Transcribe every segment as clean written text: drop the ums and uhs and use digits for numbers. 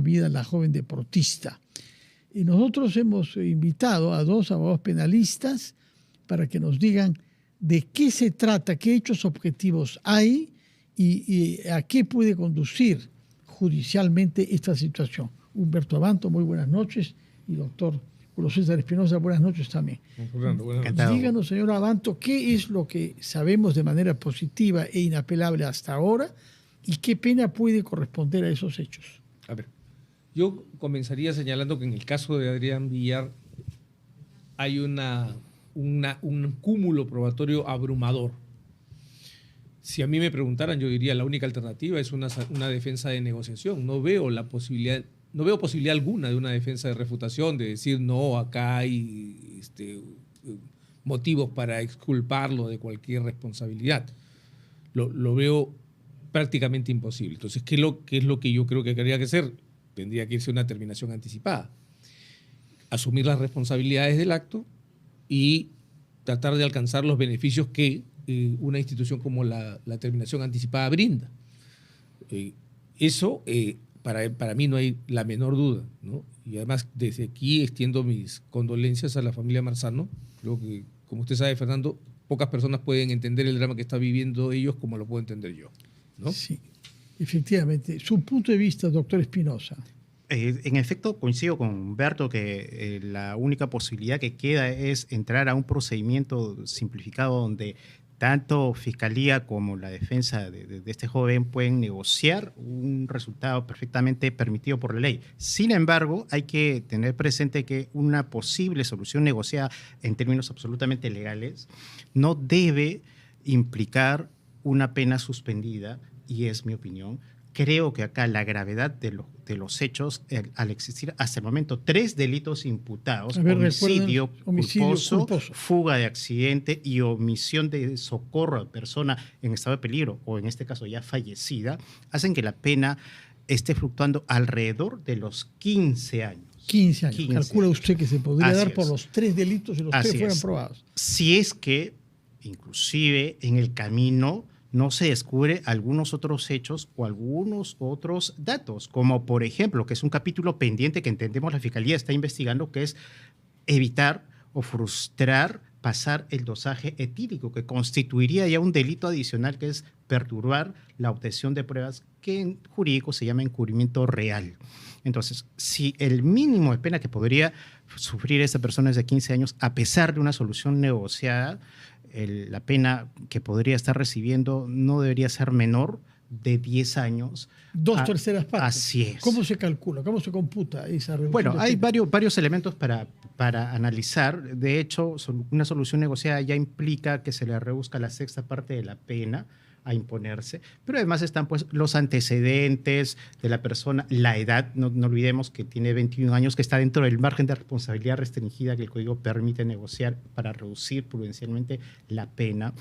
vida la joven deportista. Y nosotros hemos invitado a 2 abogados penalistas para que nos digan de qué se trata, qué hechos objetivos hay y a qué puede conducir judicialmente esta situación. Humberto Abanto, muy buenas noches, y doctor Julio César Espinosa, buenas noches también. Fernando, buenas noches. Díganos, señor Abanto, qué es lo que sabemos de manera positiva e inapelable hasta ahora y qué pena puede corresponder a esos hechos. A ver, yo comenzaría señalando que en el caso de Adrián Villar hay un cúmulo probatorio abrumador. Si a mí me preguntaran, yo diría la única alternativa es una defensa de negociación. No veo posibilidad alguna de una defensa de refutación, de decir no, acá hay motivos para exculparlo de cualquier responsabilidad. Lo veo prácticamente imposible. Entonces, ¿qué es lo que yo creo que habría que hacer? Tendría que irse a una terminación anticipada. Asumir las responsabilidades del acto y tratar de alcanzar los beneficios que una institución como la terminación anticipada brinda. Eso, para mí no hay la menor duda, ¿no? Y además, desde aquí extiendo mis condolencias a la familia Marzano. Creo que, como usted sabe, Fernando, pocas personas pueden entender el drama que está viviendo ellos como lo puedo entender yo, ¿no? Sí, efectivamente. Su punto de vista, doctor Espinosa. En efecto, coincido con Humberto que la única posibilidad que queda es entrar a un procedimiento simplificado donde tanto Fiscalía como la defensa de este joven pueden negociar un resultado perfectamente permitido por la ley. Sin embargo, hay que tener presente que una posible solución negociada en términos absolutamente legales no debe implicar una pena suspendida, y es mi opinión. Creo que acá la gravedad de los hechos, al existir hasta el momento 3 delitos imputados, homicidio culposo, fuga de accidente y omisión de socorro a persona en estado de peligro, o en este caso ya fallecida, hacen que la pena esté fluctuando alrededor de los 15 años. 15 años. Calcula usted que se podría dar por los 3 delitos y los 3 fueran probados. Si es que, inclusive, en el camino no se descubre algunos otros hechos o algunos otros datos, como por ejemplo, que es un capítulo pendiente que entendemos la Fiscalía está investigando, que es evitar o frustrar pasar el dosaje etílico, que constituiría ya un delito adicional, que es perturbar la obtención de pruebas, que en jurídico se llama encubrimiento real. Entonces, si el mínimo de pena que podría sufrir esta persona es de 15 años, a pesar de una solución negociada, la pena que podría estar recibiendo no debería ser menor de 10 años. 2/3 partes. Así es. ¿Cómo se calcula? ¿Cómo se computa esa reducción? Bueno, hay varios elementos para analizar. De hecho, una solución negociada ya implica que se le reduzca la 6ª parte de la pena a imponerse, pero además están pues los antecedentes de la persona, la edad, no olvidemos que tiene 21 años, que está dentro del margen de responsabilidad restringida que el Código permite negociar para reducir prudencialmente la pena,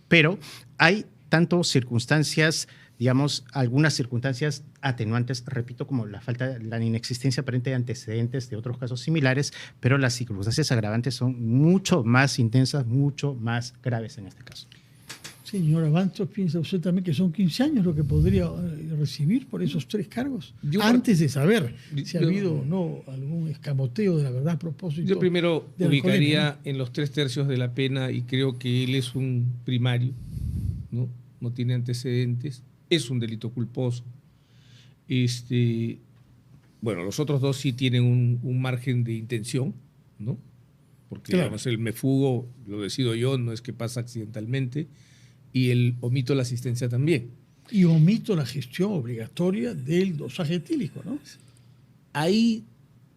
pero hay tanto circunstancias, digamos, algunas circunstancias atenuantes, repito, como la inexistencia aparente de antecedentes de otros casos similares, pero las circunstancias agravantes son mucho más intensas, mucho más graves en este caso. Señor Abanto, ¿piensa usted también que son 15 años lo que podría recibir por esos 3 cargos? Antes de saber si ha habido o no algún escamoteo de la verdad a propósito. Yo primero ubicaría en los 3/3 de la pena, y creo que él es un primario, no tiene antecedentes, es un delito culposo. Bueno, los otros 2 sí tienen un margen de intención, ¿no? Porque claro, además el me fugo lo decido yo, no es que pasa accidentalmente. Y el omito la asistencia también. Y omito la gestión obligatoria del dosaje etílico, ¿no? Ahí,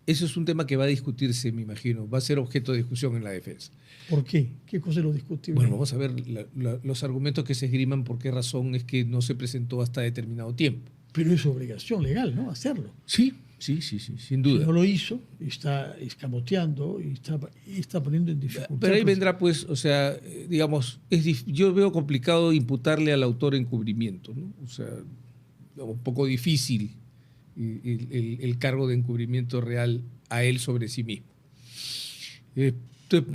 eso es un tema que va a discutirse, me imagino, va a ser objeto de discusión en la defensa. ¿Por qué? ¿Qué cosa es lo discutible? Bueno, vamos a ver los argumentos que se esgriman, por qué razón es que no se presentó hasta determinado tiempo. Pero es obligación legal, ¿no? Hacerlo. Sí, sin duda. Si no lo hizo, está escamoteando y está poniendo en dificultad. Pero ahí vendrá, pues, o sea, digamos, yo veo complicado imputarle al autor encubrimiento, ¿no? O sea, un poco difícil el cargo de encubrimiento real a él sobre sí mismo.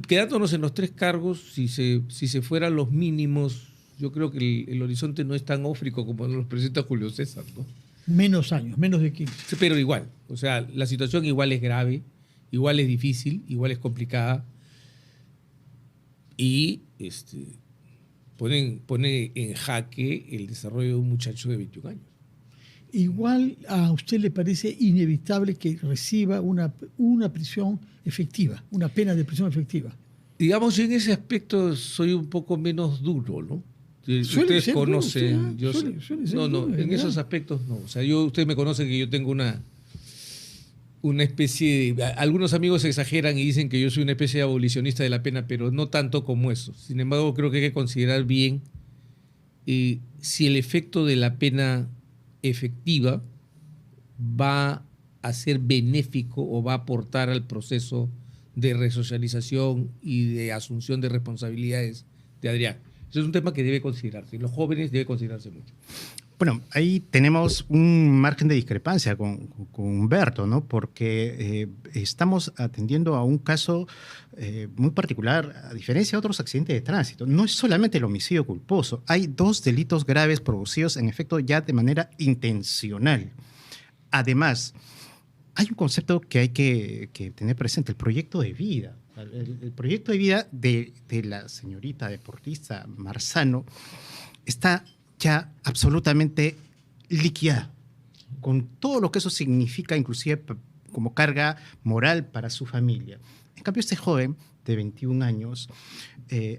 Quedándonos en los 3 cargos, si se fueran los mínimos, yo creo que el horizonte no es tan ófrico como nos lo presenta Julio César, ¿no? Menos años, menos de 15. Sí, pero igual, o sea, la situación igual es grave, igual es difícil, igual es complicada y pone en jaque el desarrollo de un muchacho de 21 años. Igual a usted le parece inevitable que reciba una prisión efectiva, una pena de prisión efectiva. Digamos, yo en ese aspecto soy un poco menos duro, ¿no? Ustedes conocen, yo suele ser no, duro, en esos aspectos no. O sea, ustedes me conocen que yo tengo una especie de... Algunos amigos exageran y dicen que yo soy una especie de abolicionista de la pena, pero no tanto como eso. Sin embargo, creo que hay que considerar bien si el efecto de la pena efectiva va a ser benéfico o va a aportar al proceso de resocialización y de asunción de responsabilidades de Adrián. Eso es un tema que debe considerarse. En los jóvenes debe considerarse mucho. Bueno, ahí tenemos un margen de discrepancia con Humberto, ¿no? Porque estamos atendiendo a un caso muy particular, a diferencia de otros accidentes de tránsito. No es solamente el homicidio culposo, hay 2 delitos graves producidos en efecto ya de manera intencional. Además, hay un concepto que hay que tener presente, el proyecto de vida. El proyecto de vida de la señorita deportista Marzano está ya absolutamente liquidada, con todo lo que eso significa, inclusive como carga moral para su familia. En cambio, este joven de 21 años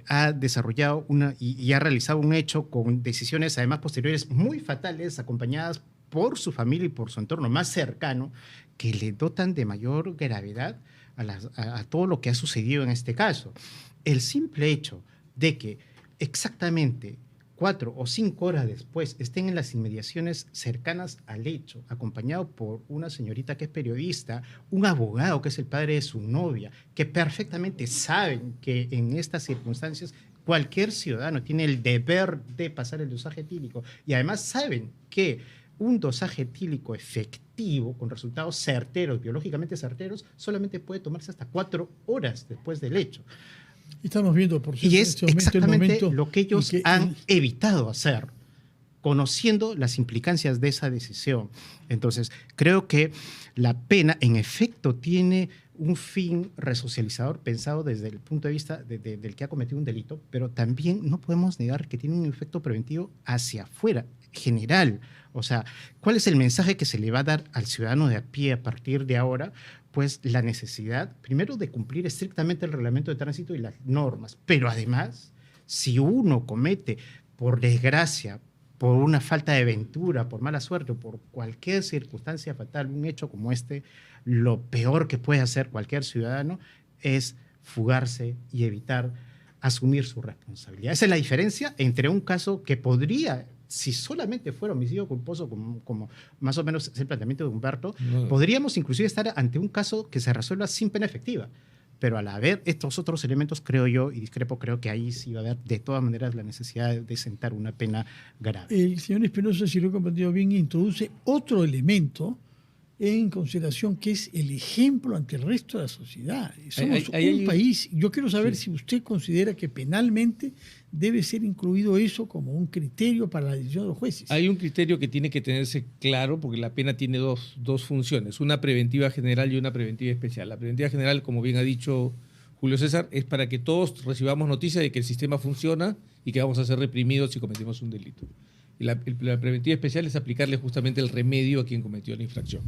ha desarrollado y ha realizado un hecho con decisiones además posteriores muy fatales, acompañadas por su familia y por su entorno más cercano, que le dotan de mayor gravedad a todo lo que ha sucedido en este caso. El simple hecho de que exactamente 4 o 5 horas después estén en las inmediaciones cercanas al hecho, acompañado por una señorita que es periodista, un abogado que es el padre de su novia, que perfectamente saben que en estas circunstancias cualquier ciudadano tiene el deber de pasar el dosaje etílico, y además saben que un dosaje etílico efectivo, con resultados certeros, biológicamente certeros, solamente puede tomarse hasta 4 horas después del hecho. Estamos viendo, por cierto, Y es exactamente lo que ellos han evitado hacer, conociendo las implicancias de esa decisión. Entonces, creo que la pena, en efecto, tiene un fin resocializador pensado desde el punto de vista del que ha cometido un delito, pero también no podemos negar que tiene un efecto preventivo hacia afuera, general. O sea, ¿cuál es el mensaje que se le va a dar al ciudadano de a pie a partir de ahora? Pues la necesidad, primero, de cumplir estrictamente el reglamento de tránsito y las normas, pero además, si uno comete, por desgracia, por una falta de ventura, por mala suerte o por cualquier circunstancia fatal, un hecho como este, lo peor que puede hacer cualquier ciudadano es fugarse y evitar asumir su responsabilidad. Esa es la diferencia entre un caso que podría, si solamente fuera homicidio culposo, como más o menos es el planteamiento de Humberto, podríamos inclusive estar ante un caso que se resuelva sin pena efectiva. Pero al haber estos otros elementos, creo yo, y discrepo, creo que ahí sí va a haber de todas maneras la necesidad de sentar una pena grave. El señor Espinosa, si lo he comprendido bien, introduce otro elemento en consideración, que es el ejemplo ante el resto de la sociedad. Somos un país. Yo quiero saber si usted considera que penalmente debe ser incluido eso como un criterio para la decisión de los jueces. Hay un criterio que tiene que tenerse claro, porque la pena tiene dos funciones, una preventiva general y una preventiva especial. La preventiva general, como bien ha dicho Julio César, es para que todos recibamos noticia de que el sistema funciona y que vamos a ser reprimidos si cometimos un delito. Y la preventiva especial es aplicarle justamente el remedio a quien cometió la infracción.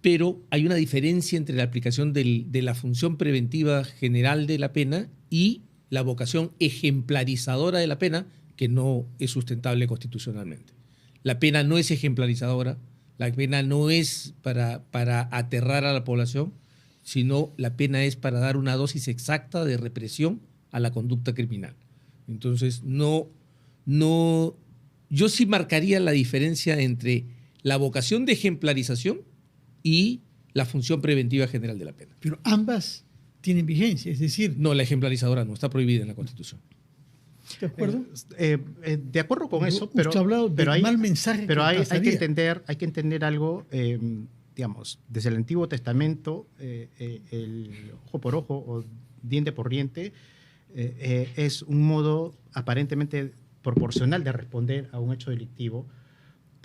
Pero hay una diferencia entre la aplicación de la función preventiva general de la pena y la vocación ejemplarizadora de la pena, que no es sustentable constitucionalmente. La pena no es ejemplarizadora, la pena no es para aterrar a la población, sino la pena es para dar una dosis exacta de represión a la conducta criminal. Entonces, yo sí marcaría la diferencia entre la vocación de ejemplarización y la función preventiva general de la pena. Pero ambas tienen vigencia, es decir... No, la ejemplarizadora no, está prohibida en la Constitución. ¿De acuerdo? De acuerdo con eso, pero usted ha hablado del mal mensaje. Pero hay que entender algo, digamos, desde el Antiguo Testamento, el ojo por ojo o diente por diente es un modo aparentemente proporcional de responder a un hecho delictivo,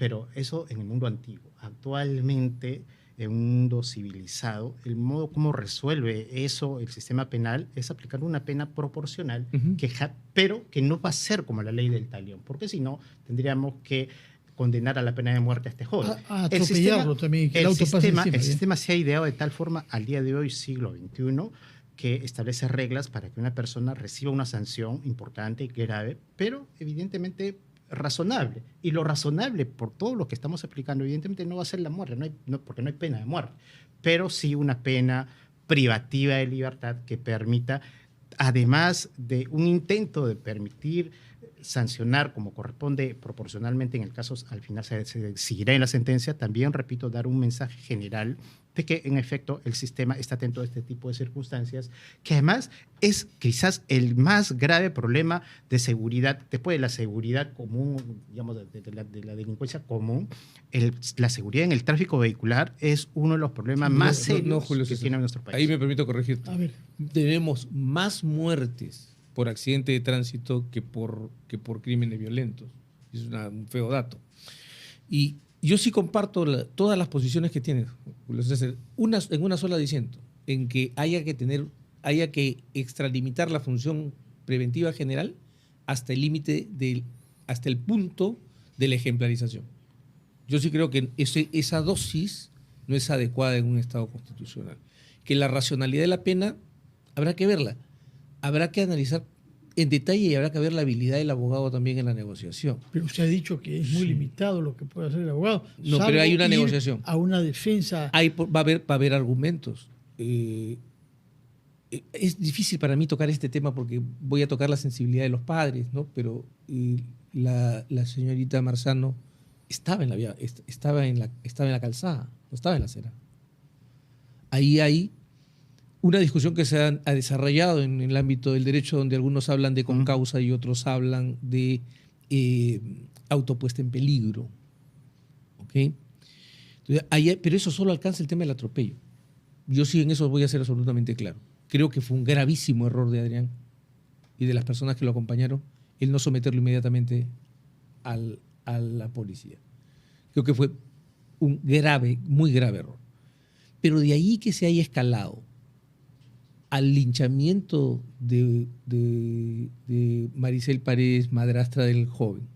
pero eso en el mundo antiguo. Actualmente, en un mundo civilizado, el modo como resuelve eso el sistema penal es aplicar una pena proporcional, pero que no va a ser como la ley del talión, porque si no, tendríamos que condenar a la pena de muerte a este joven. A atropellarlo también, que el auto pase encima, el sistema se ha ideado de tal forma al día de hoy, siglo XXI, que establece reglas para que una persona reciba una sanción importante y grave, pero evidentemente razonable. Y lo razonable, por todo lo que estamos aplicando, evidentemente no va a ser la muerte, porque no hay pena de muerte, pero sí una pena privativa de libertad que permita, además de un intento de permitir sancionar como corresponde proporcionalmente, en el caso al final se seguirá en la sentencia, también, repito, dar un mensaje general de que en efecto el sistema está atento a este tipo de circunstancias, que además es quizás el más grave problema de seguridad, después de la seguridad común, digamos, de la delincuencia común, la seguridad en el tráfico vehicular es uno de los problemas más serios Julio, que tiene nuestro país. Ahí me permito corregirte. A ver. Tenemos más muertes por accidente de tránsito que por crímenes violentos. Es un feo dato. Y yo sí comparto todas las posiciones que tienes, Julio César, en una sola diciendo, en que haya que extralimitar la función preventiva general hasta el límite, hasta el punto de la ejemplarización. Yo sí creo que esa dosis no es adecuada en un Estado constitucional. Que la racionalidad de la pena habrá que verla. Habrá que analizar en detalle y habrá que ver la habilidad del abogado también en la negociación. Pero usted ha dicho que es muy limitado lo que puede hacer el abogado. No, pero hay una negociación. A una defensa. Va a haber argumentos. Es difícil para mí tocar este tema porque voy a tocar la sensibilidad de los padres, ¿no? Pero la señorita Marzano estaba en la vía, estaba en la calzada, no estaba en la acera. Ahí hay una discusión que se ha desarrollado en el ámbito del derecho, donde algunos hablan de concausa y otros hablan de autopuesta en peligro. ¿Okay? Entonces, pero eso solo alcanza el tema del atropello. Yo sí en eso voy a ser absolutamente claro. Creo que fue un gravísimo error de Adrián y de las personas que lo acompañaron el no someterlo inmediatamente a la policía. Creo que fue un muy grave error. Pero de ahí que se haya escalado al linchamiento de Maricel Paredes, madrastra del joven,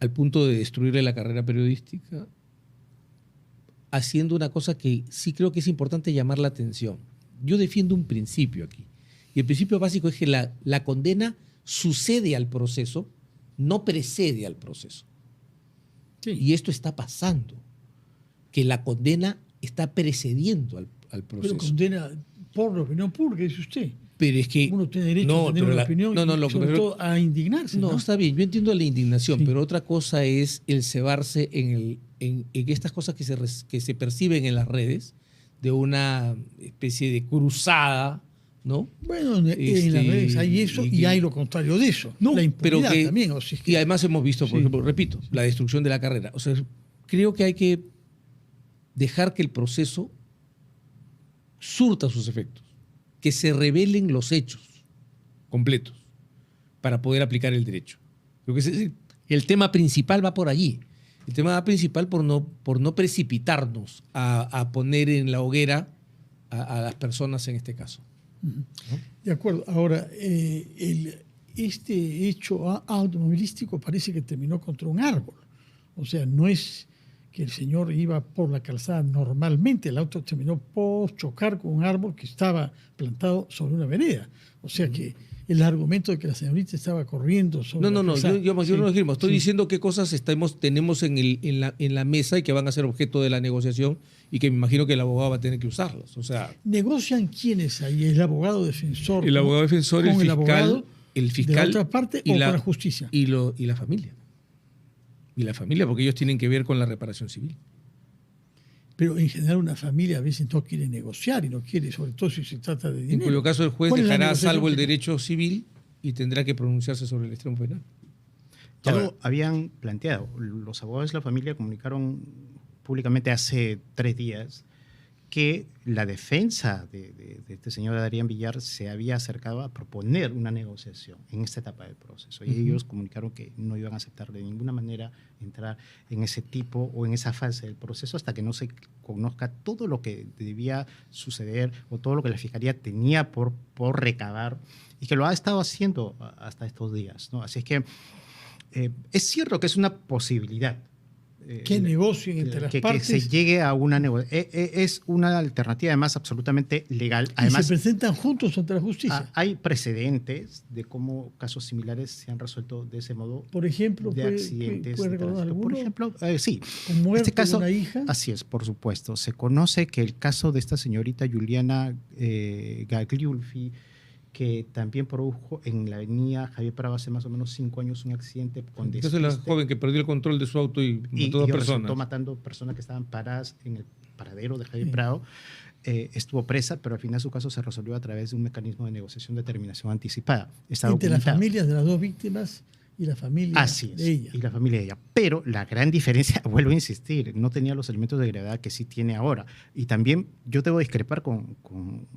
al punto de destruirle la carrera periodística, haciendo una cosa que sí creo que es importante llamar la atención. Yo defiendo un principio aquí. Y el principio básico es que la condena sucede al proceso, no precede al proceso. Sí. Y esto está pasando, que la condena está precediendo al proceso. Pero condena por la opinión pública, dice usted. Pero es que uno tiene derecho a tener una opinión y sobre todo a indignarse. No, está bien, yo entiendo la indignación, pero otra cosa es el cebarse en estas cosas que se perciben en las redes de una especie de cruzada, ¿no? Bueno, en las redes hay eso y hay lo contrario de eso. No, la impunidad pero también. O sea, es que, y además hemos visto, por ejemplo, repito, la destrucción de la carrera. O sea, creo que hay que dejar que el proceso surta sus efectos, que se revelen los hechos completos para poder aplicar el derecho. Creo que el tema principal va por allí. El tema va principal por no precipitarnos a poner en la hoguera a las personas en este caso. ¿No? De acuerdo. Ahora, este hecho automovilístico parece que terminó contra un árbol. O sea, no es que el señor iba por la calzada normalmente, el auto terminó por chocar con un árbol que estaba plantado sobre una vereda. O sea que el argumento de que la señorita estaba corriendo sobre la calzada. Yo no lo estoy diciendo qué cosas tenemos en la mesa y que van a ser objeto de la negociación y que me imagino que el abogado va a tener que usarlas. O sea, ¿negocian quiénes ahí? ¿El abogado defensor? El abogado defensor, el fiscal de la otra parte o con la justicia. Y la familia. Y la familia, porque ellos tienen que ver con la reparación civil. Pero en general una familia a veces no quiere negociar y no quiere, sobre todo si se trata de dinero. En cuyo caso el juez dejará a salvo el derecho civil y tendrá que pronunciarse sobre el extremo penal. Ya lo habían planteado. Los abogados de la familia comunicaron públicamente hace 3 días que la defensa de este señor Adrián Villar se había acercado a proponer una negociación en esta etapa del proceso. Y ellos comunicaron que no iban a aceptar de ninguna manera entrar en ese tipo o en esa fase del proceso hasta que no se conozca todo lo que debía suceder o todo lo que la Fiscalía tenía por recabar y que lo ha estado haciendo hasta estos días, ¿no? Así es que es cierto que es una posibilidad. Que negocien entre las partes. Que se llegue a una negociación. Es una alternativa además absolutamente legal. Además, y se presentan juntos ante la justicia. Hay precedentes de cómo casos similares se han resuelto de ese modo. Por ejemplo, de accidentes. ¿puede recordar alguno? Por ejemplo, sí. ¿Con muerte este caso, de una hija? Así es, por supuesto. Se conoce que el caso de esta señorita Juliana Gagliulfi, que también produjo en la avenida Javier Prado hace más o menos 5 años un accidente con despiste. Entonces la joven que perdió el control de su auto y mató a dos personas. Resultó matando personas que estaban paradas en el paradero de Javier Prado. Estuvo presa, pero al final su caso se resolvió a través de un mecanismo de negociación de terminación anticipada. Está entre las documentado. familias de las dos víctimas y la familia Así es, de ella. y la familia de ella. Pero la gran diferencia, vuelvo a insistir, no tenía los elementos de gravedad que sí tiene ahora. Y también yo debo discrepar con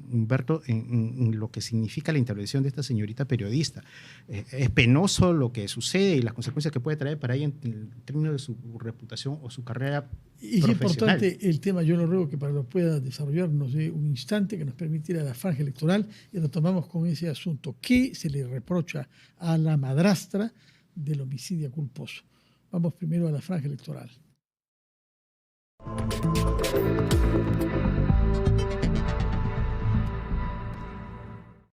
Humberto en lo que significa la intervención de esta señorita periodista. Es penoso lo que sucede y las consecuencias que puede traer para ella en términos de su reputación o su carrera y profesional. Es importante el tema, yo lo ruego que para que lo pueda desarrollar nos dé un instante que nos permita ir a la franja electoral y retomamos con ese asunto. ¿Qué se le reprocha a la madrastra del homicidio culposo? Vamos primero a la franja electoral.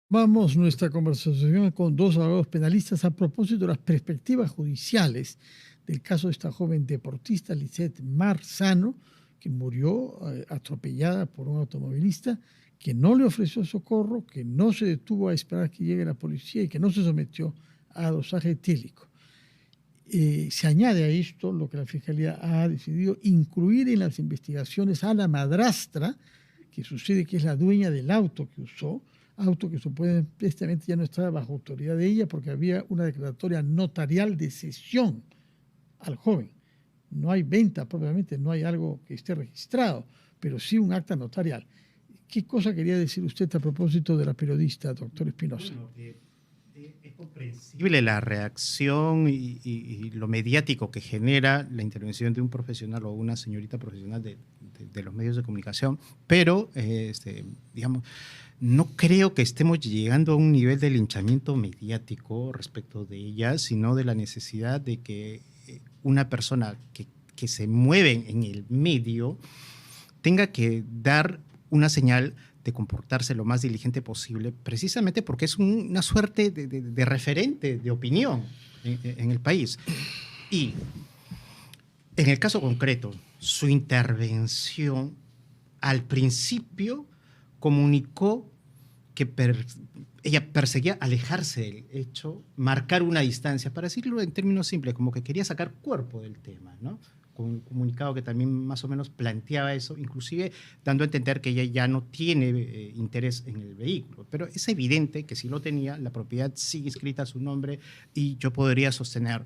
Vamos nuestra conversación con dos abogados penalistas a propósito de las perspectivas judiciales del caso de esta joven deportista, Lisette Marzano, que murió atropellada por un automovilista que no le ofreció socorro, que no se detuvo a esperar que llegue la policía y que no se sometió a dosaje etílico. Se añade a esto lo que la Fiscalía ha decidido incluir en las investigaciones a la madrastra, que sucede que es la dueña del auto que usó, auto que supuestamente ya no estaba bajo autoridad de ella porque había una declaratoria notarial de cesión al joven. No hay venta propiamente, no hay algo que esté registrado, pero sí un acta notarial. ¿Qué cosa quería decir usted a propósito de la periodista, doctor Espinosa? Bueno, es comprensible la reacción y lo mediático que genera la intervención de un profesional o una señorita profesional de los medios de comunicación, pero digamos, no creo que estemos llegando a un nivel de linchamiento mediático respecto de ella, sino de la necesidad de que una persona que se mueve en el medio tenga que dar una señal de comportarse lo más diligente posible, precisamente porque es una suerte de referente de opinión en el país. Y en el caso concreto, su intervención al principio comunicó que ella perseguía alejarse del hecho, marcar una distancia, para decirlo en términos simples, como que quería sacar cuerpo del tema, ¿no? Con un comunicado que también más o menos planteaba eso, inclusive dando a entender que ella ya no tiene interés en el vehículo. Pero es evidente que si lo tenía, la propiedad sigue inscrita a su nombre y yo podría sostener,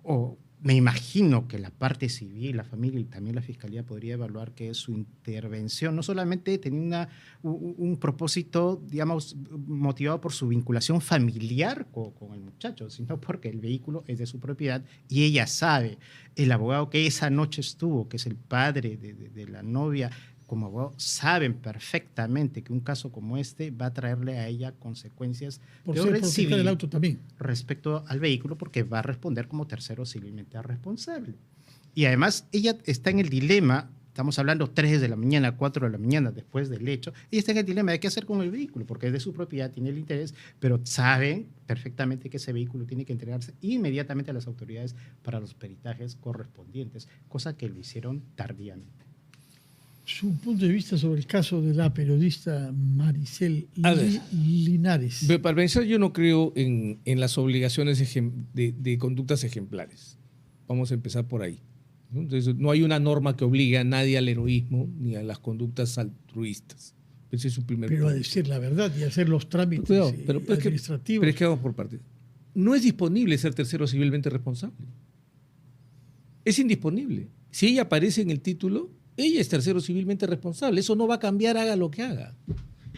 o me imagino que la parte civil, la familia y también la Fiscalía podría evaluar que su intervención no solamente tenía un propósito, digamos, motivado por su vinculación familiar con el muchacho, sino porque el vehículo es de su propiedad y ella sabe, el abogado que esa noche estuvo, que es el padre de la novia, como abogado, saben perfectamente que un caso como este va a traerle a ella consecuencias por ser propietaria del auto también respecto al vehículo, porque va a responder como tercero civilmente responsable. Y además ella está en el dilema, estamos hablando 3 de la mañana, 4 de la mañana después del hecho, ella está en el dilema de qué hacer con el vehículo, porque es de su propiedad, tiene el interés, pero saben perfectamente que ese vehículo tiene que entregarse inmediatamente a las autoridades para los peritajes correspondientes, cosa que lo hicieron tardíamente. Su punto de vista sobre el caso de la periodista Maricel Linares. Para pensar, yo no creo en las obligaciones de conductas ejemplares. Vamos a empezar por ahí, ¿no? Entonces, no hay una norma que obligue a nadie al heroísmo ni a las conductas altruistas. Ese es su primer Pero punto. a decir la verdad y hacer los trámites administrativos. Pero es que vamos por partes. No es disponible ser tercero civilmente responsable. Es indisponible. Si ella aparece en el título, ella es tercero civilmente responsable. Eso no va a cambiar, haga lo que haga.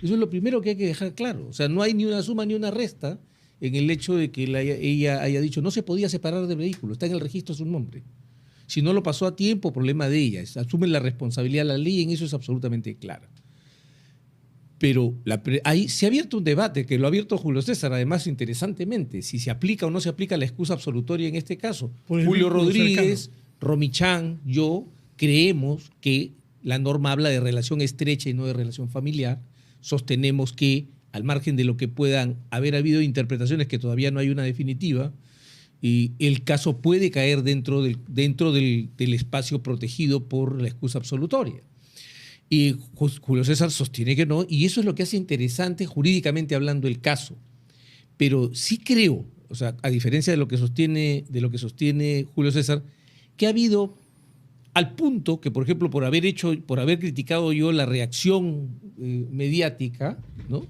Eso es lo primero que hay que dejar claro. O sea, no hay ni una suma ni una resta en el hecho de que ella haya dicho no se podía separar del vehículo, está en el registro su nombre. Si no lo pasó a tiempo, problema de ella. Asume la responsabilidad de la ley, en eso es absolutamente clara. Pero ahí se ha abierto un debate, que lo ha abierto Julio César, además interesantemente, si se aplica o no se aplica la excusa absolutoria en este caso. Julio Rodríguez, Romichan, yo creemos que la norma habla de relación estrecha y no de relación familiar. Sostenemos que, al margen de lo que puedan haber habido interpretaciones, que todavía no hay una definitiva, y el caso puede caer dentro del espacio protegido por la excusa absolutoria. Y Julio César sostiene que no, y eso es lo que hace interesante jurídicamente hablando el caso. Pero sí creo, o sea, a diferencia de lo que sostiene Julio César, que ha habido, al punto que, por ejemplo, por haber criticado yo la reacción mediática, ¿no?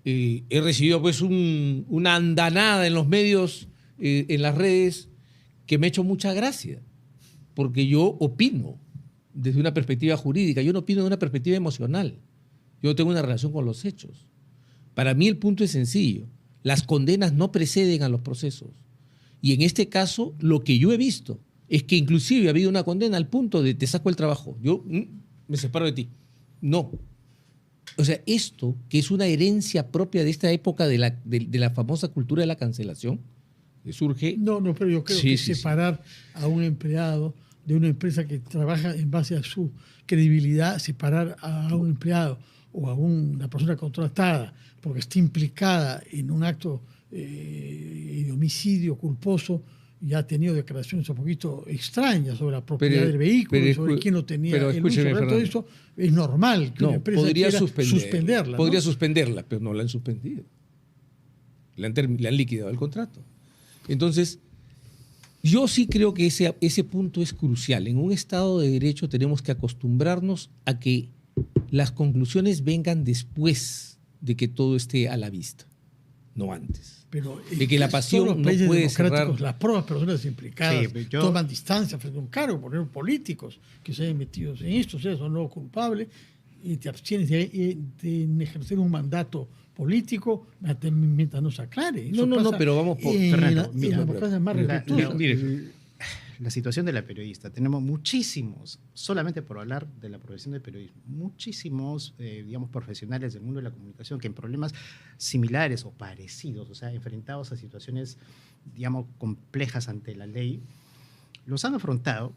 He recibido pues una andanada en los medios, en las redes, que me ha hecho mucha gracia, porque yo opino desde una perspectiva jurídica, yo no opino de una perspectiva emocional. Yo tengo una relación con los hechos. Para mí el punto es sencillo. Las condenas no preceden a los procesos. Y en este caso, lo que yo he visto es que inclusive ha habido una condena al punto de te saco el trabajo, yo me separo de ti. No. O sea, esto, que es una herencia propia de esta época de la famosa cultura de la cancelación, que surge... No, pero yo creo que separar a un empleado de una empresa que trabaja en base a su credibilidad, separar a un empleado o a una persona contratada porque está implicada en un acto de homicidio culposo, y ha tenido declaraciones un poquito extrañas sobre la propiedad del vehículo, sobre quién lo tenía. Pero escúcheme, Fernando, todo eso es normal que una empresa podría quiera suspenderla. Podría suspenderla, pero no la han suspendido. Le han liquidado el contrato. Entonces, yo sí creo que ese punto es crucial. En un Estado de Derecho tenemos que acostumbrarnos a que las conclusiones vengan después de que todo esté a la vista, no antes. Pero de que la pasión no puede cerrar. Las propias personas implicadas toman distancia frente a un cargo, por ejemplo, políticos que se hayan metido en esto, o sea, son no culpables, y te abstienes de ejercer un mandato político mientras no se aclare. No, pero vamos por Fernando. Mire, la situación de la periodista. Tenemos muchísimos, solamente por hablar de la profesión del periodismo, muchísimos, digamos, profesionales del mundo de la comunicación que en problemas similares o parecidos, o sea, enfrentados a situaciones, digamos, complejas ante la ley, los han afrontado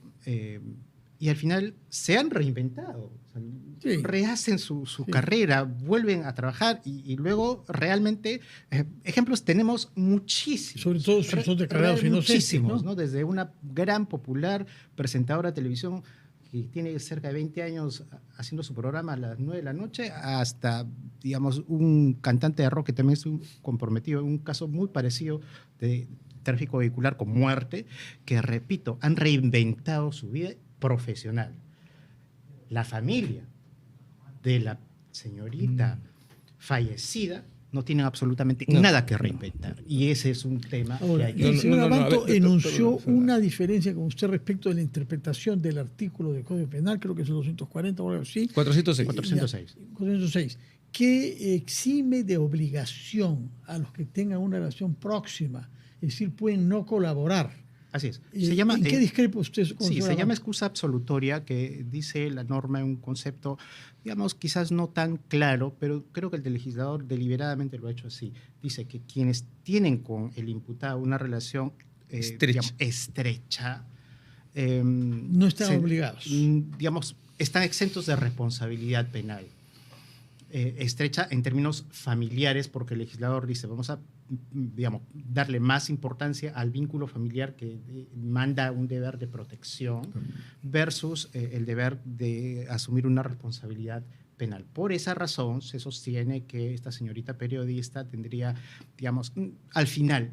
y al final se han reinventado. O sea, rehacen su carrera, vuelven a trabajar y luego realmente ejemplos tenemos muchísimos. Sobre todo si son declarados inocentes, muchísimos, ¿no? Desde una gran popular presentadora de televisión que tiene cerca de 20 años haciendo su programa a las 9 de la noche, hasta, digamos, un cantante de rock que también es comprometido en un caso muy parecido de tráfico vehicular con muerte, que, repito, han reinventado su vida profesional. La familia de la señorita fallecida no tiene absolutamente nada que reinventar. Y ese es un tema que hay que... El señor Abanto enunció una diferencia con usted respecto de la interpretación del artículo del Código Penal, creo que es el 240 o algo así. 406. Que exime de obligación a los que tengan una relación próxima, es decir, pueden no colaborar. Así es. ¿En qué discrepa usted? Sí, se llama excusa absolutoria, que dice la norma en un concepto, digamos, quizás no tan claro, pero creo que el legislador deliberadamente lo ha hecho así. Dice que quienes tienen con el imputado una relación estrecha no están obligados. Digamos, están exentos de responsabilidad penal. Estrecha en términos familiares, porque el legislador dice, vamos a, digamos, darle más importancia al vínculo familiar que manda un deber de protección versus el deber de asumir una responsabilidad penal. Por esa razón se sostiene que esta señorita periodista tendría, digamos, al final,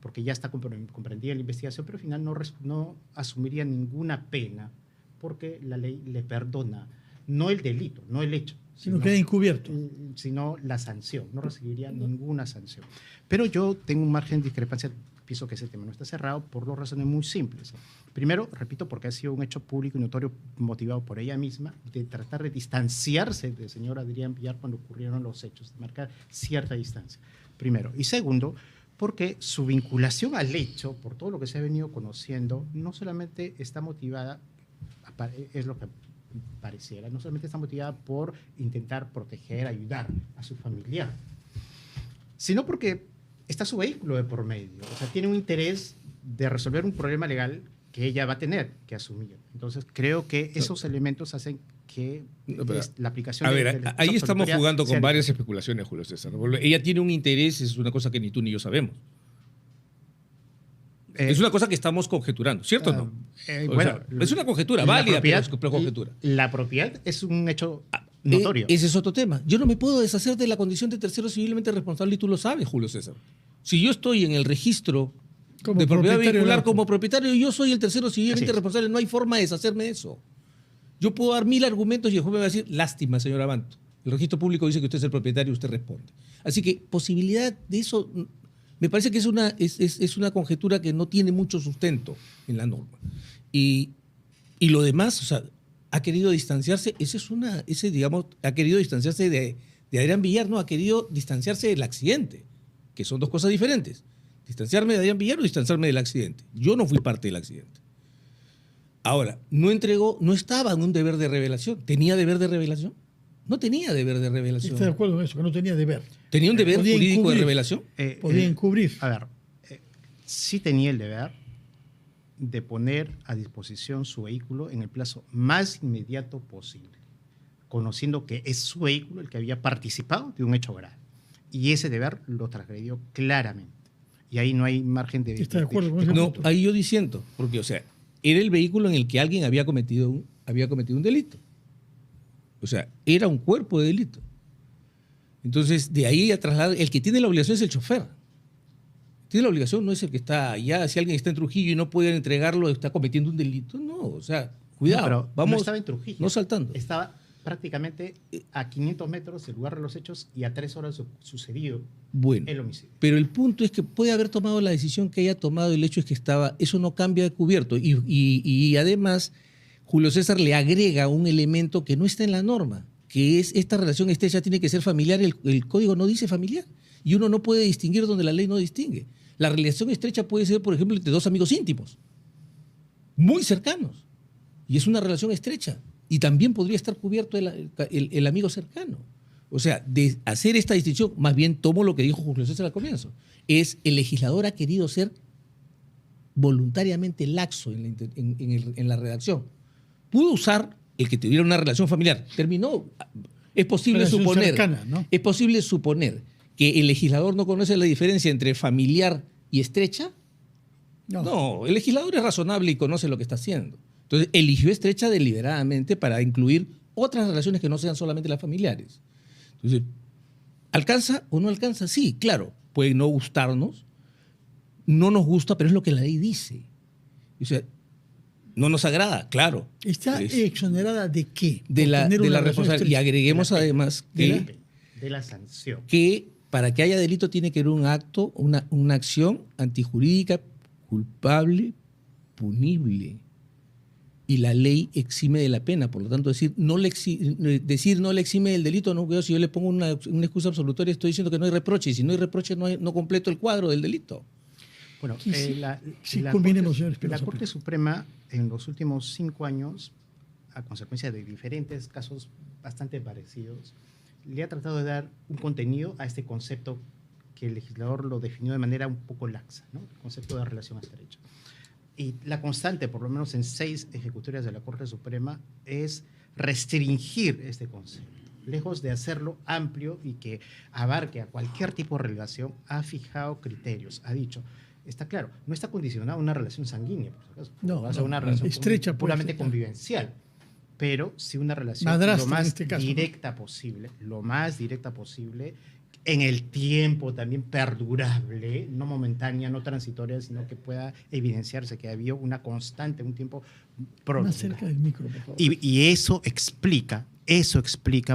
porque ya está comprendida la investigación, pero al final no asumiría ninguna pena porque la ley le perdona, no el delito, no el hecho, sino queda encubierto. Sino la sanción, no recibiría ninguna sanción. Pero yo tengo un margen de discrepancia pienso que ese tema no está cerrado por dos razones muy simples. Primero, repito, porque ha sido un hecho público y notorio motivado por ella misma de tratar de distanciarse del señor Adrián Villar cuando ocurrieron los hechos, de marcar cierta distancia. Primero. Y segundo, porque su vinculación al hecho, por todo lo que se ha venido conociendo, no solamente está motivada, es lo que pareciera, no solamente está motivada por intentar proteger, ayudar a su familiar, sino porque está su vehículo de por medio. O sea, tiene un interés de resolver un problema legal que ella va a tener que asumir. Entonces, creo que esos elementos hacen que la aplicación... A ver, ahí estamos jugando con varias especulaciones, Julio César. Ella tiene un interés, es una cosa que ni tú ni yo sabemos. Es una cosa que estamos conjeturando, ¿cierto o no? Bueno, es una conjetura válida, pero conjetura. La propiedad es un hecho notorio. Ese es otro tema. Yo no me puedo deshacer de la condición de tercero civilmente responsable y tú lo sabes, Julio César. Si yo estoy en el registro de propiedad vehicular como propietario y yo soy el tercero civilmente responsable, no hay forma de deshacerme de eso. Yo puedo dar 1000 argumentos y el juez me va a decir, lástima, señor Abanto. El registro público dice que usted es el propietario y usted responde. Así que posibilidad de eso, me parece que es una conjetura que no tiene mucho sustento en la norma. Y lo demás, o sea, ha querido distanciarse, ha querido distanciarse de Adrián Villar, no, ha querido distanciarse del accidente, que son dos cosas diferentes. Distanciarme de Adrián Villar o distanciarme del accidente. Yo no fui parte del accidente. Ahora, no estaba en un deber de revelación. ¿Tenía deber de revelación? No tenía deber de revelación. Estoy de acuerdo con eso, que no tenía deber. ¿Tenía un deber jurídico de revelación? Podía encubrir. A ver, sí tenía el deber de poner a disposición su vehículo en el plazo más inmediato posible, conociendo que es su vehículo el que había participado de un hecho grave. Y ese deber lo transgredió claramente. Y ahí no hay margen de... ¿Está de acuerdo con ese punto? Ahí yo disiento, porque, o sea, era el vehículo en el que alguien había cometido un delito. O sea, era un cuerpo de delito. Entonces, de ahí a trasladar, el que tiene la obligación es el chofer. Tiene la obligación, no es el que está allá. Si alguien está en Trujillo y no puede entregarlo, está cometiendo un delito. No, o sea, cuidado. No, pero vamos, no estaba en Trujillo. No saltando. Estaba prácticamente a 500 metros del lugar de los hechos y a 3 horas sucedido el homicidio. Pero el punto es que puede haber tomado la decisión que haya tomado, el hecho es que estaba, eso no cambia de cubierto. Y además, Julio César le agrega un elemento que no está en la norma, que es esta relación estrecha tiene que ser familiar, el código no dice familiar. Y uno no puede distinguir donde la ley no distingue. La relación estrecha puede ser, por ejemplo, entre dos amigos íntimos, muy cercanos. Y es una relación estrecha. Y también podría estar cubierto el amigo cercano. O sea, de hacer esta distinción, más bien tomo lo que dijo Julio César al comienzo, es el legislador ha querido ser voluntariamente laxo en la redacción. Pudo usar el que tuviera una relación familiar. Terminó. Es posible suponer, cercana, ¿no? Es posible suponer que el legislador no conoce la diferencia entre familiar y estrecha. No, el legislador es razonable y conoce lo que está haciendo. Entonces, eligió estrecha deliberadamente para incluir otras relaciones que no sean solamente las familiares. Entonces, ¿alcanza o no alcanza? Sí, claro, puede no gustarnos, no nos gusta, pero es lo que la ley dice. O sea, no nos agrada, claro. ¿Está exonerada de qué? De la responsabilidad. Y agreguemos además de la sanción. Que para que haya delito tiene que haber un acto, una acción antijurídica, culpable, punible. Y la ley exime de la pena. Por lo tanto, decir no le exime del delito, no veo si yo le pongo una excusa absolutoria, estoy diciendo que no hay reproche. Y si no hay reproche, no completo el cuadro del delito. Bueno, la Corte Suprema en los últimos 5 años, a consecuencia de diferentes casos bastante parecidos, le ha tratado de dar un contenido a este concepto que el legislador lo definió de manera un poco laxa, ¿no? El concepto de relación estrecha. Y la constante, por lo menos en 6 ejecutorias de la Corte Suprema, es restringir este concepto. Lejos de hacerlo amplio y que abarque a cualquier tipo de relación, ha fijado criterios, ha dicho, está claro, no está condicionada a una relación sanguínea, por supuesto, no, va a ser una relación estrecha, puramente convivencial, pero sí una relación madrastra, lo más en este caso, directa posible, en el tiempo también perdurable, no momentánea, no transitoria, sino que pueda evidenciarse que había una constante, un tiempo prolongado. Más cerca del micro, por favor. Y eso explica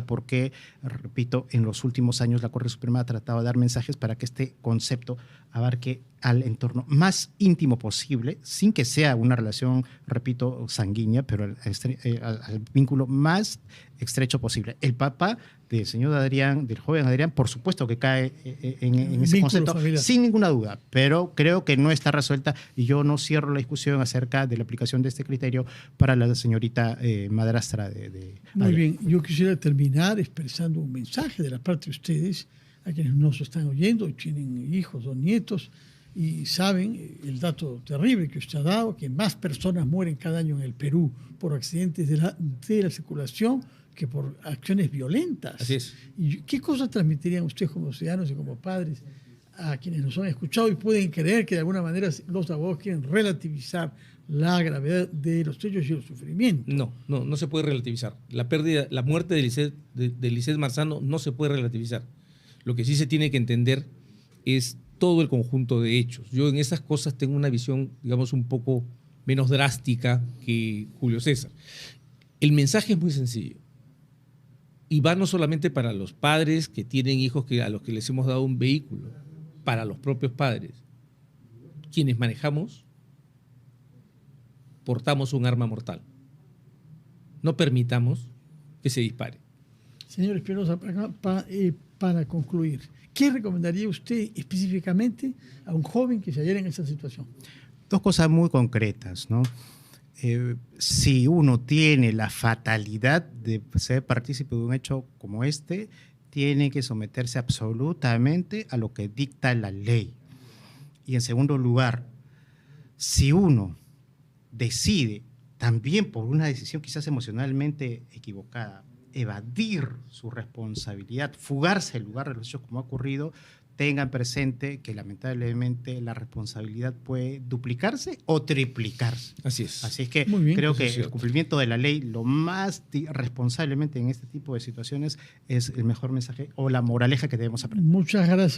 por qué, repito, en los últimos años la Corte Suprema ha tratado de dar mensajes para que este concepto abarque al entorno más íntimo posible, sin que sea una relación, repito, sanguínea, pero al vínculo más estrecho posible. El papá del señor Adrián, del joven Adrián, por supuesto que cae en ese concepto, familiar, sin ninguna duda, pero creo que no está resuelta y yo no cierro la discusión acerca de la aplicación de este criterio para la señorita madrastra de Muy Adrián. bien, yo quisiera terminar expresando un mensaje de la parte de ustedes, a quienes nos están oyendo, tienen hijos o nietos, y saben el dato terrible que usted ha dado, que más personas mueren cada año en el Perú por accidentes de la circulación que por acciones violentas. Así es. ¿Y qué cosas transmitirían ustedes como ciudadanos y como padres a quienes nos han escuchado y pueden creer que de alguna manera los abogados quieren relativizar la gravedad de los hechos y el sufrimiento? No se puede relativizar. La muerte de Lisset Marzano no se puede relativizar. Lo que sí se tiene que entender es todo el conjunto de hechos. Yo en esas cosas tengo una visión, digamos, un poco menos drástica que Julio César. El mensaje es muy sencillo. Y va no solamente para los padres que tienen hijos a los que les hemos dado un vehículo, para los propios padres. Quienes manejamos, portamos un arma mortal. No permitamos que se dispare. Señor Espinosa, para concluir, ¿qué recomendaría usted específicamente a un joven que se hallara en esa situación? Dos cosas muy concretas, ¿no? Si uno tiene la fatalidad de ser partícipe de un hecho como este, tiene que someterse absolutamente a lo que dicta la ley. Y en segundo lugar, si uno decide, también por una decisión quizás emocionalmente equivocada, evadir su responsabilidad, fugarse del lugar de los hechos como ha ocurrido, tengan presente que lamentablemente la responsabilidad puede duplicarse o triplicarse. Así es. Así es que bien, creo que el cumplimiento de la ley, lo más responsablemente en este tipo de situaciones, es el mejor mensaje o la moraleja que debemos aprender. Muchas gracias.